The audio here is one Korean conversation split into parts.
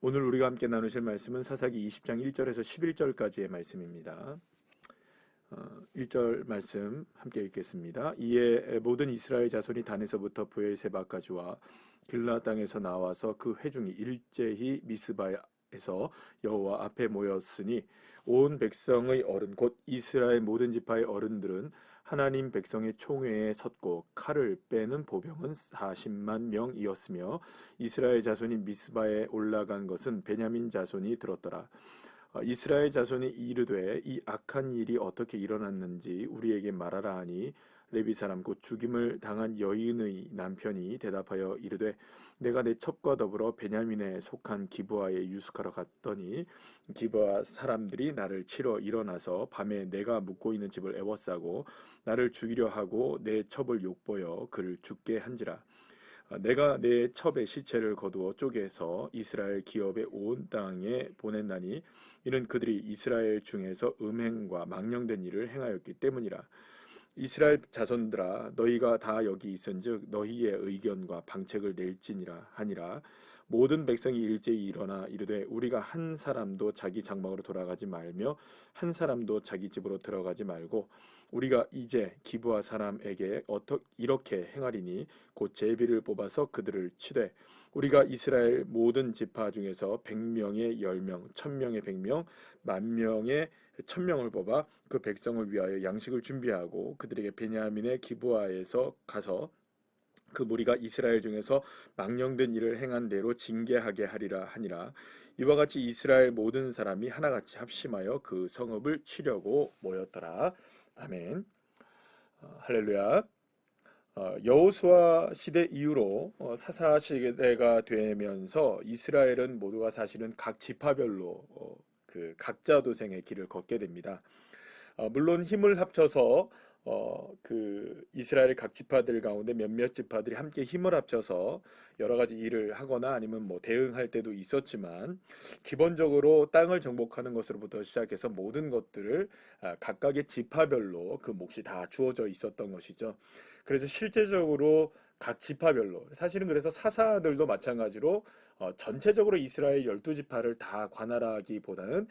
오늘 우리가 함께 나누실 말씀은 사사기 20장 1절에서 11절까지의 말씀입니다. 1절 말씀 함께 읽겠습니다. 이에 모든 이스라엘 자손이 단에서부터 브엘세바까지와 길라 땅에서 나와서 그 회중이 일제히 미스바에서 여호와 앞에 모였으니 온 백성의 어른 곧 이스라엘 모든 지파의 어른들은 하나님 백성의 총회에 섰고 칼을 빼는 보병은 40만 명이었으며 이스라엘 자손이 미스바에 올라간 것은 베냐민 자손이 들었더라. 이스라엘 자손이 이르되 이 악한 일이 어떻게 일어났는지 우리에게 말하라 하니 레위 사람 곧 죽임을 당한 여인의 남편이 대답하여 이르되 내가 내 첩과 더불어 베냐민에 속한 기브아에 유숙하러 갔더니 기브아 사람들이 나를 치러 일어나서 밤에 내가 묵고 있는 집을 애워싸고 나를 죽이려 하고 내 첩을 욕보여 그를 죽게 한지라. 내가 내 첩의 시체를 거두어 쪼개서 이스라엘 기업의 온 땅에 보냈나니 이는 그들이 이스라엘 중에서 음행과 망령된 일을 행하였기 때문이라. 이스라엘 자손들아 너희가 다 여기 있은즉 너희의 의견과 방책을 낼지니라 하니라. 모든 백성이 일제히 일어나 이르되 우리가 한 사람도 자기 장막으로 돌아가지 말며 한 사람도 자기 집으로 들어가지 말고 우리가 이제 기브아 사람에게 이렇게 행하리니 곧 제비를 뽑아서 그들을 치되 우리가 이스라엘 모든 지파 중에서 100명의 10명, 1000명의 100명, 10,000명의 1000명을 뽑아 그 백성을 위하여 양식을 준비하고 그들에게 베냐민의 기브아에서 가서 그 무리가 이스라엘 중에서 망령된 일을 행한 대로 징계하게 하리라 하니라. 이와 같이 이스라엘 모든 사람이 하나같이 합심하여 그 성읍을 치려고 모였더라. 아멘. 할렐루야. 여호수아 시대 이후로 사사 시대가 되면서 이스라엘은 모두가 사실은 각 지파별로 그 각자 도생의 길을 걷게 됩니다. 물론 힘을 합쳐서 그 이스라엘 각 지파들 가운데 몇몇 지파들이 함께 힘을 합쳐서 여러 가지 일을 하거나 아니면 뭐 대응할 때도 있었지만 기본적으로 땅을 정복하는 것으로부터 시작해서 모든 것들을 각각의 지파별로 그 몫이 다 주어져 있었던 것이죠. 그래서 실제적으로 각 지파별로 사실은 그래서 사사들도 마찬가지로 전체적으로 이스라엘 12지파를 다 관할하기보다는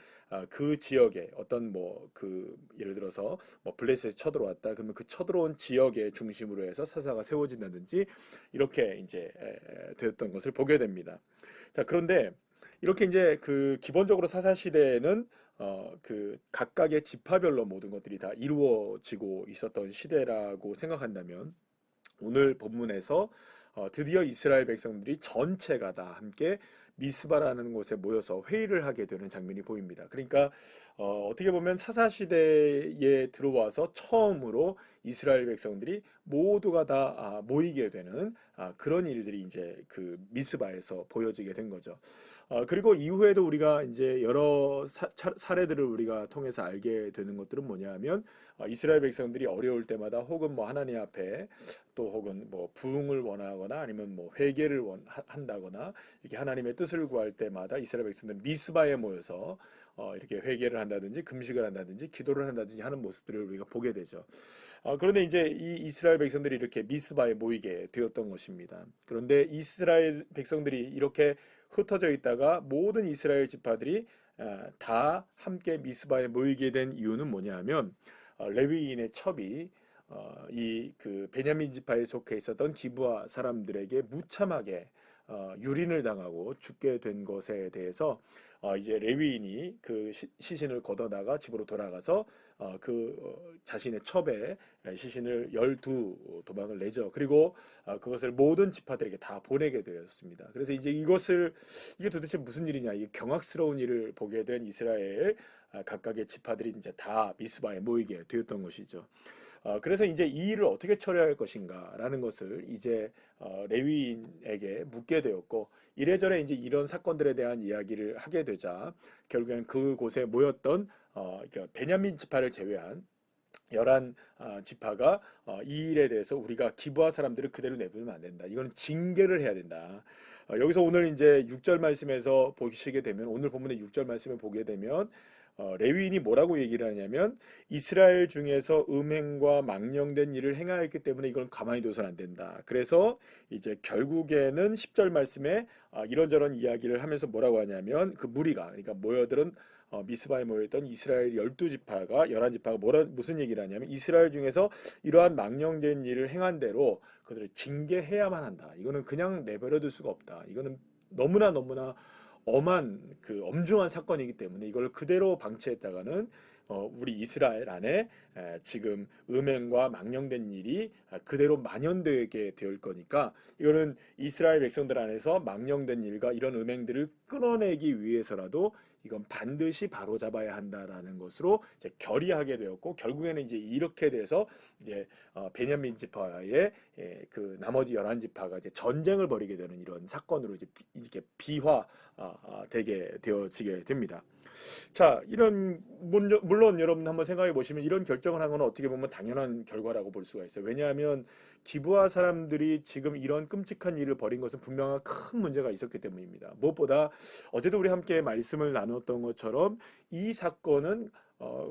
그 지역에 어떤 뭐 그 예를 들어서 뭐 블레셋에 쳐들어왔다 그러면 그 쳐들어온 지역의 중심으로 해서 사사가 세워진다든지 이렇게 이제 되었던 것을 보게 됩니다. 자, 그런데 이렇게 이제 그 기본적으로 사사 시대에는 그 각각의 지파별로 모든 것들이 다 이루어지고 있었던 시대라고 생각한다면 오늘 본문에서 드디어 이스라엘 백성들이 전체가 다 함께 미스바라는 곳에 모여서 회의를 하게 되는 장면이 보입니다. 그러니까 어떻게 보면 사사 시대에 들어와서 처음으로 이스라엘 백성들이 모두가 다 모이게 되는 그런 일들이 이제 그 미스바에서 보여지게 된 거죠. 그리고 이후에도 우리가 이제 여러 사례들을 우리가 통해서 알게 되는 것들은 뭐냐면 이스라엘 백성들이 어려울 때마다 혹은 뭐 하나님 앞에 또 혹은 뭐 부흥을 원하거나 아니면 뭐 회개를 한다거나 이렇게 하나님의 뜻을 구할 때마다 이스라엘 백성들은 미스바에 모여서 이렇게 회개를 한다든지 금식을 한다든지 기도를 한다든지 하는 모습들을 우리가 보게 되죠. 그런데 이제 이 이스라엘 백성들이 이렇게 미스바에 모이게 되었던 것입니다. 그런데 이스라엘 백성들이 이렇게 흩어져 있다가 모든 이스라엘 지파들이 다 함께 미스바에 모이게 된 이유는 뭐냐면 레위인의 첩이 이 그 베냐민 지파에 속해 있었던 기브아 사람들에게 무참하게 유린을 당하고 죽게 된 것에 대해서 이제 레위인이 그 시신을 걷어다가 집으로 돌아가서 자신의 첩에 시신을 12도망을 내죠. 그리고 그것을 모든 지파들에게 다 보내게 되었습니다. 그래서 이제 이게 도대체 무슨 일이냐, 이 경악스러운 일을 보게 된 이스라엘 각각의 지파들이 이제 다 미스바에 모이게 되었던 것이죠. 그래서 이제 이 일을 어떻게 처리할 것인가라는 것을 이제 레위인에게 묻게 되었고 이래저래 이제 이런 사건들에 대한 이야기를 하게 되자 결국엔 그곳에 모였던 그러니까 베냐민 지파를 제외한 11 지파가 이 일에 대해서 우리가 기브아 사람들을 그대로 내버리면 안 된다. 이거는 징계를 해야 된다. 여기서 오늘 이제 6절 말씀에서 보시게 되면 오늘 본문의 6절 말씀을 보게 되면 레위인이 뭐라고 얘기를 하냐면 이스라엘 중에서 음행과 망령된 일을 행하였기 때문에 이건 가만히 둬서는 안 된다. 그래서 이제 결국에는 10절 말씀에 이런저런 이야기를 하면서 뭐라고 하냐면 그 무리가 그러니까 모여들은 미스바에 모였던 이스라엘 12지파가 11지파가 무슨 얘기를 하냐면 이스라엘 중에서 이러한 망령된 일을 행한 대로 그들을 징계해야만 한다. 이거는 그냥 내버려 둘 수가 없다. 이거는 너무나 엄한 그 엄중한 사건이기 때문에 이걸 그대로 방치했다가는 우리 이스라엘 안에 지금 음행과 망령된 일이 그대로 만연되게 될 거니까 이거는 이스라엘 백성들 안에서 망령된 일과 이런 음행들을 끊어내기 위해서라도 이건 반드시 바로잡아야 한다라는 것으로 이제 결의하게 되었고 결국에는 이제 이렇게 돼서 이제 베냐민 지파의 그 나머지 11지파가 이제 전쟁을 벌이게 되는 이런 사건으로 이제 이렇게 비화되게 되어지게 됩니다. 자, 이런 물론 여러분 한번 생각해 보시면 이런 결정을 한 건 어떻게 보면 당연한 결과라고 볼 수가 있어요. 왜냐하면 기브아 사람들이 지금 이런 끔찍한 일을 벌인 것은 분명한 큰 문제가 있었기 때문입니다. 무엇보다 어제도 우리 함께 말씀을 나눴던 것처럼 이 사건은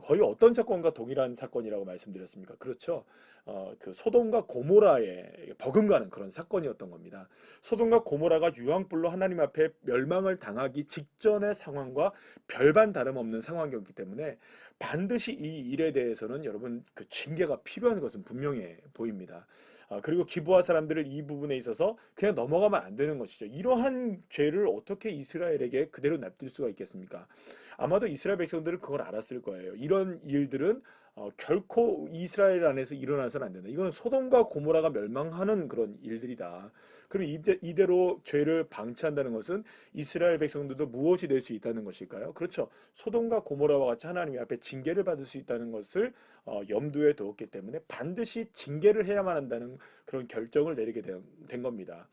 거의 어떤 사건과 동일한 사건이라고 말씀드렸습니까? 그렇죠. 그 소돔과 고모라에 버금가는 그런 사건이었던 겁니다. 소돔과 고모라가 유황불로 하나님 앞에 멸망을 당하기 직전의 상황과 별반 다름없는 상황이었기 때문에 반드시 이 일에 대해서는 여러분 그 징계가 필요한 것은 분명해 보입니다. 그리고 기브아 사람들을 이 부분에 있어서 그냥 넘어가면 안 되는 것이죠. 이러한 죄를 어떻게 이스라엘에게 그대로 냅둘 수가 있겠습니까? 아마도 이스라엘 백성들은 그걸 알았을 거예요. 이런 일들은 결코 이스라엘 안에서 일어나서는 안 된다. 이건 소돔과 고모라가 멸망하는 그런 일들이다. 그럼 이대로 죄를 방치한다는 것은 이스라엘 백성들도 무엇이 될 수 있다는 것일까요? 그렇죠. 소돔과 고모라와 같이 하나님 앞에 징계를 받을 수 있다는 것을 염두에 두었기 때문에 반드시 징계를 해야만 한다는 그런 결정을 내리게 된 겁니다.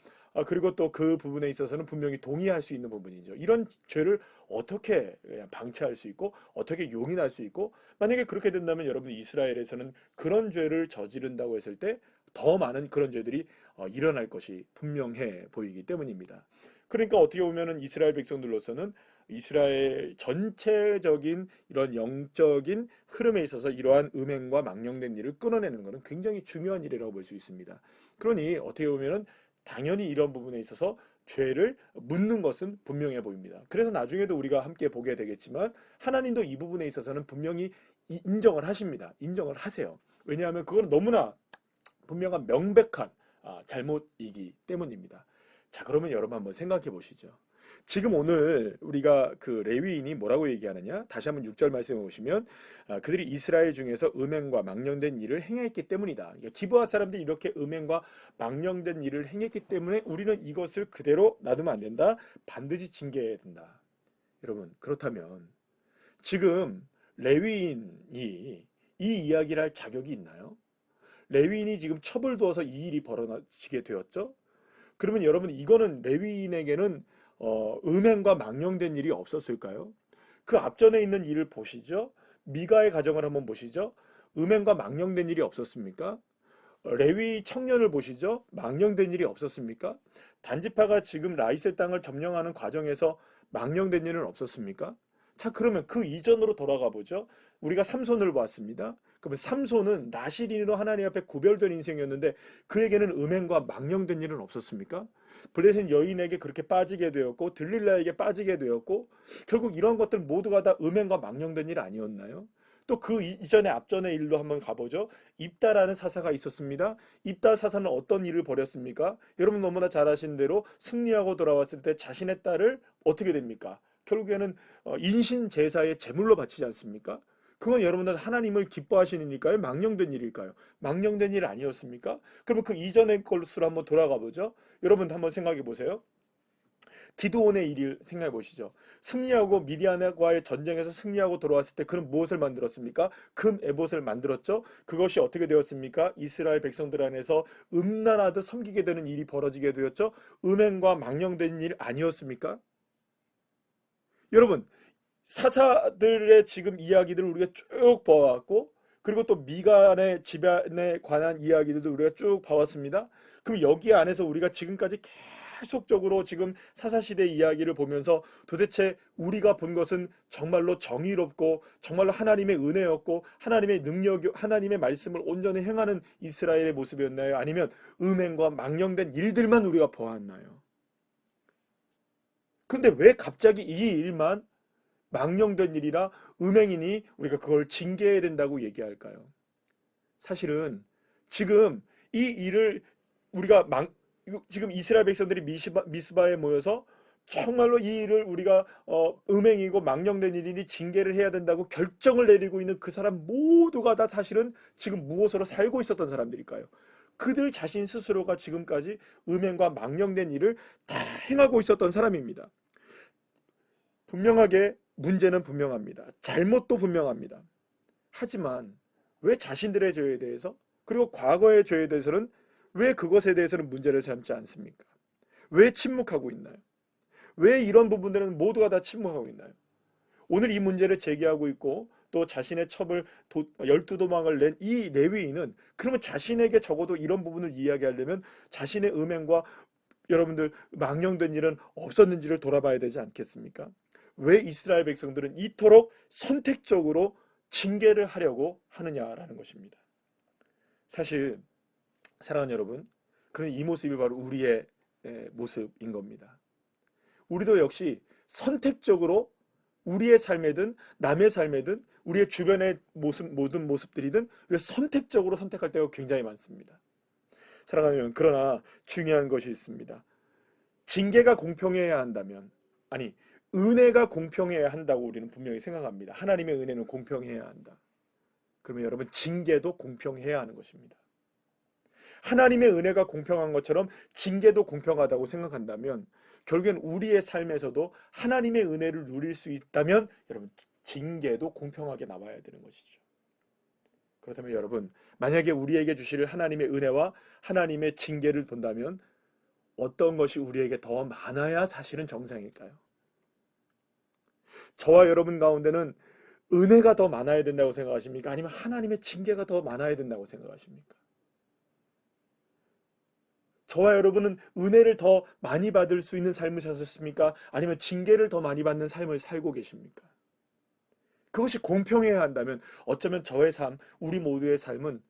그리고 또 그 부분에 있어서는 분명히 동의할 수 있는 부분이죠. 이런 죄를 어떻게 방치할 수 있고 어떻게 용인할 수 있고 만약에 그렇게 된다면 여러분 이스라엘에서는 그런 죄를 저지른다고 했을 때 더 많은 그런 죄들이 일어날 것이 분명해 보이기 때문입니다. 그러니까 어떻게 보면은 이스라엘 백성들로서는 이스라엘 전체적인 이런 영적인 흐름에 있어서 이러한 음행과 망령된 일을 끊어내는 것은 굉장히 중요한 일이라고 볼 수 있습니다. 그러니 어떻게 보면은 당연히 이런 부분에 있어서 죄를 묻는 것은 분명해 보입니다. 그래서 나중에도 우리가 함께 보게 되겠지만 하나님도 이 부분에 있어서는 분명히 인정을 하십니다. 인정을 하세요. 왜냐하면 그건 너무나 분명한 명백한 잘못이기 때문입니다. 자, 그러면 여러분 한번 생각해 보시죠. 지금 오늘 우리가 그 레위인이 뭐라고 얘기하느냐? 다시 한번 6절 말씀해 보시면 그들이 이스라엘 중에서 음행과 망령된 일을 행했기 때문이다. 그러니까 기브아 사람들이 이렇게 음행과 망령된 일을 행했기 때문에 우리는 이것을 그대로 놔두면 안 된다. 반드시 징계해야 된다. 여러분, 그렇다면 지금 레위인이 이 이야기를 할 자격이 있나요? 레위인이 지금 첩을 두어서 이 일이 벌어지게 되었죠. 그러면 여러분 이거는 레위인에게는 음행과 망령된 일이 없었을까요? 그 앞전에 있는 일을 보시죠. 미가의 가정을 한번 보시죠. 음행과 망령된 일이 없었습니까? 레위 청년을 보시죠. 망령된 일이 없었습니까? 단지파가 지금 라이셀 땅을 점령하는 과정에서 망령된 일은 없었습니까? 자, 그러면 그 이전으로 돌아가 보죠. 우리가 삼손을 봤습니다. 그러면 삼손은 나실인으로 하나님 앞에 구별된 인생이었는데 그에게는 음행과 망령된 일은 없었습니까? 블레셋 여인에게 그렇게 빠지게 되었고 들릴라에게 빠지게 되었고 결국 이런 것들 모두가 다 음행과 망령된 일 아니었나요? 또 그 이전에 앞전의 일로 한번 가보죠. 입다라는 사사가 있었습니다. 입다 사사는 어떤 일을 벌였습니까? 여러분 너무나 잘 아시는 대로 승리하고 돌아왔을 때 자신의 딸을 어떻게 됩니까? 결국에는 인신 제사의 제물로 바치지 않습니까? 그건 여러분들 하나님을 기뻐하시는 일일까요? 망령된 일일까요? 망령된 일 아니었습니까? 그러면 그 이전의 것으로 한번 돌아가 보죠. 여러분 한번 생각해 보세요. 기드온의 일을 생각해 보시죠. 승리하고 미디안과의 전쟁에서 승리하고 돌아왔을 때 그는 무엇을 만들었습니까? 금 에봇을 만들었죠. 그것이 어떻게 되었습니까? 이스라엘 백성들 안에서 음란하듯 섬기게 되는 일이 벌어지게 되었죠. 음행과 망령된 일 아니었습니까? 여러분 사사들의 지금 이야기들을 우리가 쭉 봐왔고 그리고 또 미간의 집안에 관한 이야기들도 우리가 쭉 봐왔습니다. 그럼 여기 안에서 우리가 지금까지 계속적으로 지금 사사시대 이야기를 보면서 도대체 우리가 본 것은 정말로 정의롭고 정말로 하나님의 은혜였고 하나님의 능력, 하나님의 말씀을 온전히 행하는 이스라엘의 모습이었나요? 아니면 음행과 망령된 일들만 우리가 보았나요? 근데 왜 갑자기 이 일만 망령된 일이라 음행이니 우리가 그걸 징계해야 된다고 얘기할까요? 사실은 지금 이 일을 우리가 지금 이스라엘 백성들이 미스바에 모여서 정말로 이 일을 우리가 음행이고 망령된 일이니 징계를 해야 된다고 결정을 내리고 있는 그 사람 모두가 다 사실은 지금 무엇으로 살고 있었던 사람들일까요? 그들 자신 스스로가 지금까지 음행과 망령된 일을 다 행하고 있었던 사람입니다. 분명하게 문제는 분명합니다. 잘못도 분명합니다. 하지만 왜 자신들의 죄에 대해서 그리고 과거의 죄에 대해서는 왜 그것에 대해서는 문제를 삼지 않습니까? 왜 침묵하고 있나요? 왜 이런 부분들은 모두가 다 침묵하고 있나요? 오늘 이 문제를 제기하고 있고 또 자신의 첩을 12도망을 낸 이 레위인은 그러면 자신에게 적어도 이런 부분을 이야기하려면 자신의 음행과 여러분들 망령된 일은 없었는지를 돌아봐야 되지 않겠습니까? 왜 이스라엘 백성들은 이토록 선택적으로 징계를 하려고 하느냐라는 것입니다. 사실 사랑하는 여러분, 그런 이 모습이 바로 우리의 모습인 겁니다. 우리도 역시 선택적으로 우리의 삶에든 남의 삶에든 우리의 주변의 모든 모습들이든 우리가 선택적으로 선택할 때가 굉장히 많습니다. 사랑하는 여러분, 그러나 중요한 것이 있습니다. 징계가 공평해야 한다면, 아니 은혜가 공평해야 한다고 우리는 분명히 생각합니다. 하나님의 은혜는 공평해야 한다. 그러면 여러분, 징계도 공평해야 하는 것입니다. 하나님의 은혜가 공평한 것처럼 징계도 공평하다고 생각한다면 결국엔 우리의 삶에서도 하나님의 은혜를 누릴 수 있다면 여러분, 징계도 공평하게 나와야 되는 것이죠. 그렇다면 여러분, 만약에 우리에게 주실 하나님의 은혜와 하나님의 징계를 본다면 어떤 것이 우리에게 더 많아야 사실은 정상일까요? 저와 여러분 가운데는 은혜가 더 많아야 된다고 생각하십니까? 아니면 하나님의 징계가 더 많아야 된다고 생각하십니까? 저와 여러분은 은혜를 더 많이 받을 수 있는 삶을 사셨습니까? 아니면 징계를 더 많이 받는 삶을 살고 계십니까? 그것이 공평해야 한다면 어쩌면 저의 삶, 우리 모두의 삶은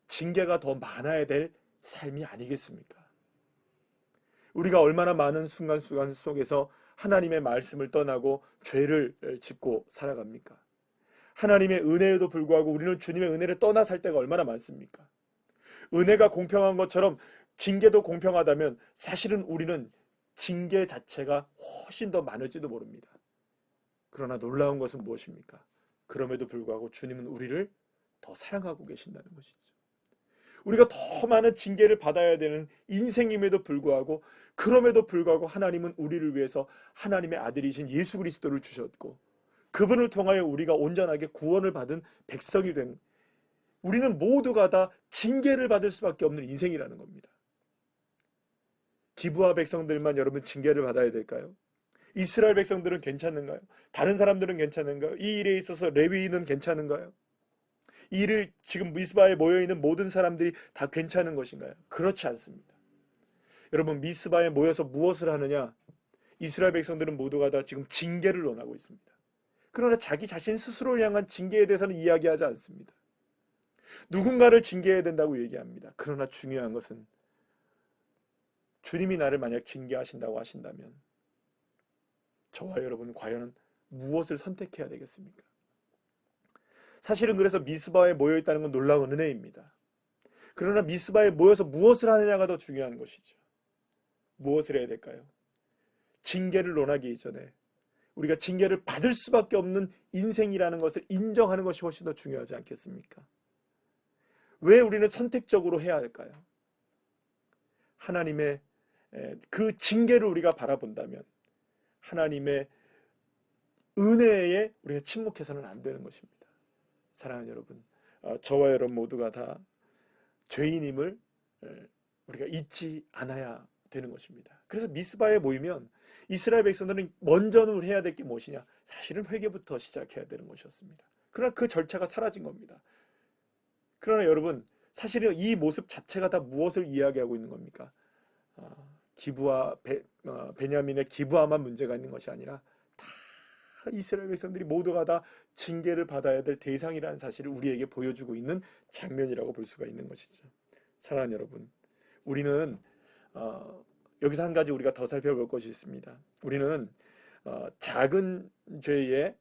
징계가 더 많아야 될 삶이 아니겠습니까? 우리가 얼마나 많은 순간순간 속에서 하나님의 말씀을 떠나고 죄를 짓고 살아갑니까? 하나님의 은혜에도 불구하고 우리는 주님의 은혜를 떠나 살 때가 얼마나 많습니까? 은혜가 공평한 것처럼 징계도 공평하다면 사실은 우리는 징계 자체가 훨씬 더 많을지도 모릅니다. 그러나 놀라운 것은 무엇입니까? 그럼에도 불구하고 주님은 우리를 더 사랑하고 계신다는 것이죠. 우리가 더 많은 징계를 받아야 되는 인생임에도 불구하고 그럼에도 불구하고 하나님은 우리를 위해서 하나님의 아들이신 예수 그리스도를 주셨고 그분을 통하여 우리가 온전하게 구원을 받은 백성이 된 우리는 모두가 다 징계를 받을 수밖에 없는 인생이라는 겁니다. 기브아 백성들만 여러분 징계를 받아야 될까요? 이스라엘 백성들은 괜찮은가요? 다른 사람들은 괜찮은가요? 이 일에 있어서 레위인은 괜찮은가요? 이 일을 지금 미스바에 모여있는 모든 사람들이 다 괜찮은 것인가요? 그렇지 않습니다. 여러분, 미스바에 모여서 무엇을 하느냐? 이스라엘 백성들은 모두가 다 지금 징계를 원하고 있습니다. 그러나 자기 자신 스스로를 향한 징계에 대해서는 이야기하지 않습니다. 누군가를 징계해야 된다고 얘기합니다. 그러나 중요한 것은 주님이 나를 만약 징계하신다고 하신다면 저와 여러분은 과연 무엇을 선택해야 되겠습니까? 사실은 그래서 미스바에 모여있다는 건 놀라운 은혜입니다. 그러나 미스바에 모여서 무엇을 하느냐가 더 중요한 것이죠. 무엇을 해야 될까요? 징계를 논하기 이전에 우리가 징계를 받을 수밖에 없는 인생이라는 것을 인정하는 것이 훨씬 더 중요하지 않겠습니까? 왜 우리는 선택적으로 해야 할까요? 하나님의 그 징계를 우리가 바라본다면 하나님의 은혜에 우리가 침묵해서는 안 되는 것입니다. 사랑하는 여러분, 저와 여러분 모두가 다 죄인임을 우리가 잊지 않아야 되는 것입니다. 그래서 미스바에 모이면 이스라엘 백성들은 먼저는 해야 될 게 무엇이냐? 사실은 회개부터 시작해야 되는 것이었습니다. 그러나 그 절차가 사라진 겁니다. 그러나 여러분, 사실은 이 모습 자체가 다 무엇을 이야기하고 있는 겁니까? 베냐민의 기브아만 문제가 있는 것이 아니라 다 이스라엘 백성들이 모두가 다 징계를 받아야 될 대상이라는 사실을 우리에게 보여주고 있는 장면이라고 볼 수가 있는 것이죠. 사랑하는 여러분, 우리는 여기서 한 가지 우리가 더 살펴볼 것이 있습니다. 우리는 작은 죄에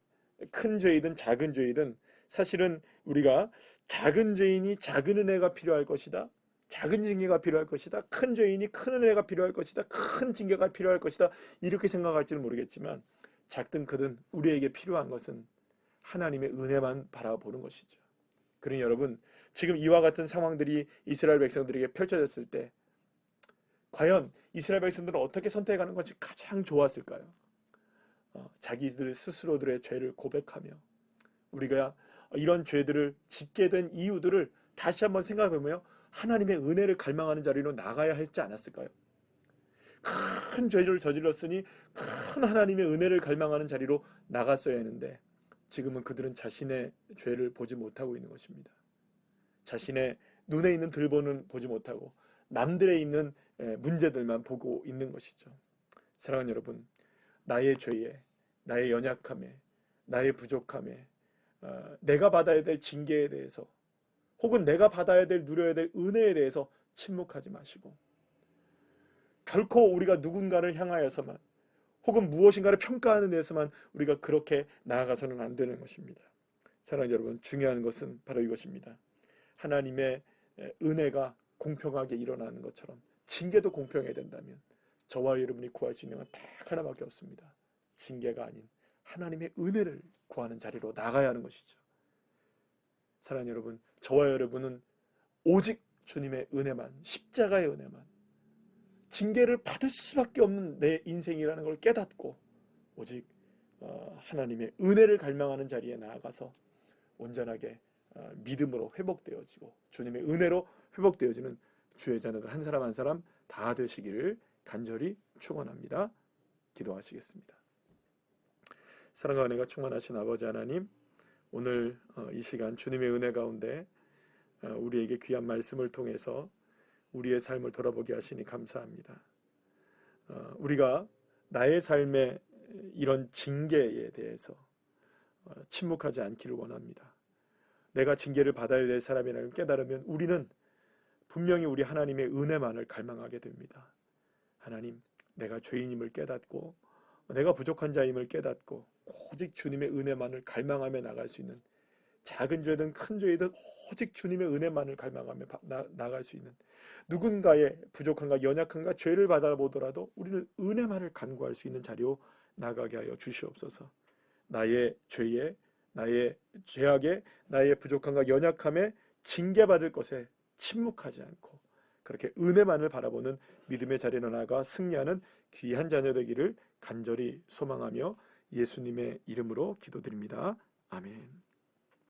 큰 죄이든 작은 죄이든 사실은 우리가 작은 죄인이 작은 은혜가 필요할 것이다. 작은 징계가 필요할 것이다. 큰 죄인이 큰 은혜가 필요할 것이다. 큰 징계가 필요할 것이다. 이렇게 생각할지는 모르겠지만 작든 크든 우리에게 필요한 것은 하나님의 은혜만 바라보는 것이죠. 그러니 여러분, 지금 이와 같은 상황들이 이스라엘 백성들에게 펼쳐졌을 때 과연 이스라엘 백성들은 어떻게 선택하는 것이 가장 좋았을까요? 자기들 스스로들의 죄를 고백하며 우리가 이런 죄들을 짓게 된 이유들을 다시 한번 생각해보며 하나님의 은혜를 갈망하는 자리로 나가야 했지 않았을까요? 큰 죄를 저질렀으니 큰 하나님의 은혜를 갈망하는 자리로 나갔어야 했는데 지금은 그들은 자신의 죄를 보지 못하고 있는 것입니다. 자신의 눈에 있는 들보는 보지 못하고 남들에 있는 문제들만 보고 있는 것이죠. 사랑하는 여러분, 나의 죄에, 나의 연약함에, 나의 부족함에, 내가 받아야 될 징계에 대해서 혹은 내가 받아야 될 누려야 될 은혜에 대해서 침묵하지 마시고 결코 우리가 누군가를 향하여서만 혹은 무엇인가를 평가하는 데서만 우리가 그렇게 나아가서는 안 되는 것입니다. 사랑하는 여러분, 중요한 것은 바로 이것입니다. 하나님의 은혜가 공평하게 일어나는 것처럼 징계도 공평해야 된다면 저와 여러분이 구할 수 있는 건 딱 하나밖에 없습니다. 징계가 아닌 하나님의 은혜를 구하는 자리로 나가야 하는 것이죠. 사랑하는 여러분, 저와 여러분은 오직 주님의 은혜만, 십자가의 은혜만, 징계를 받을 수밖에 없는 내 인생이라는 걸 깨닫고 오직 하나님의 은혜를 갈망하는 자리에 나아가서 온전하게 믿음으로 회복되어지고 주님의 은혜로 회복되어지는 주의 자녀들 한 사람 한 사람 다 되시기를 간절히 축원합니다. 기도하시겠습니다. 사랑과 은혜가 충만하신 아버지 하나님, 오늘 이 시간 주님의 은혜 가운데 우리에게 귀한 말씀을 통해서 우리의 삶을 돌아보게 하시니 감사합니다. 우리가 나의 삶의 이런 징계에 대해서 침묵하지 않기를 원합니다. 내가 징계를 받아야 될 사람이라는 걸 깨달으면 우리는 분명히 우리 하나님의 은혜만을 갈망하게 됩니다. 하나님, 내가 죄인임을 깨닫고 내가 부족한 자임을 깨닫고 오직 주님의 은혜만을 갈망하며 나갈 수 있는, 작은 죄든 큰 죄이든 오직 주님의 은혜만을 갈망하며 나갈 수 있는, 누군가의 부족함과 연약함과 죄를 받아보더라도 우리는 은혜만을 간구할 수 있는 자리로 나가게 하여 주시옵소서. 나의 죄에, 나의 죄악에, 나의 부족함과 연약함에 징계받을 것에 침묵하지 않고 그렇게 은혜만을 바라보는 믿음의 자리로 나아가 승리하는 귀한 자녀 되기를 간절히 소망하며 예수님의 이름으로 기도드립니다. 아멘.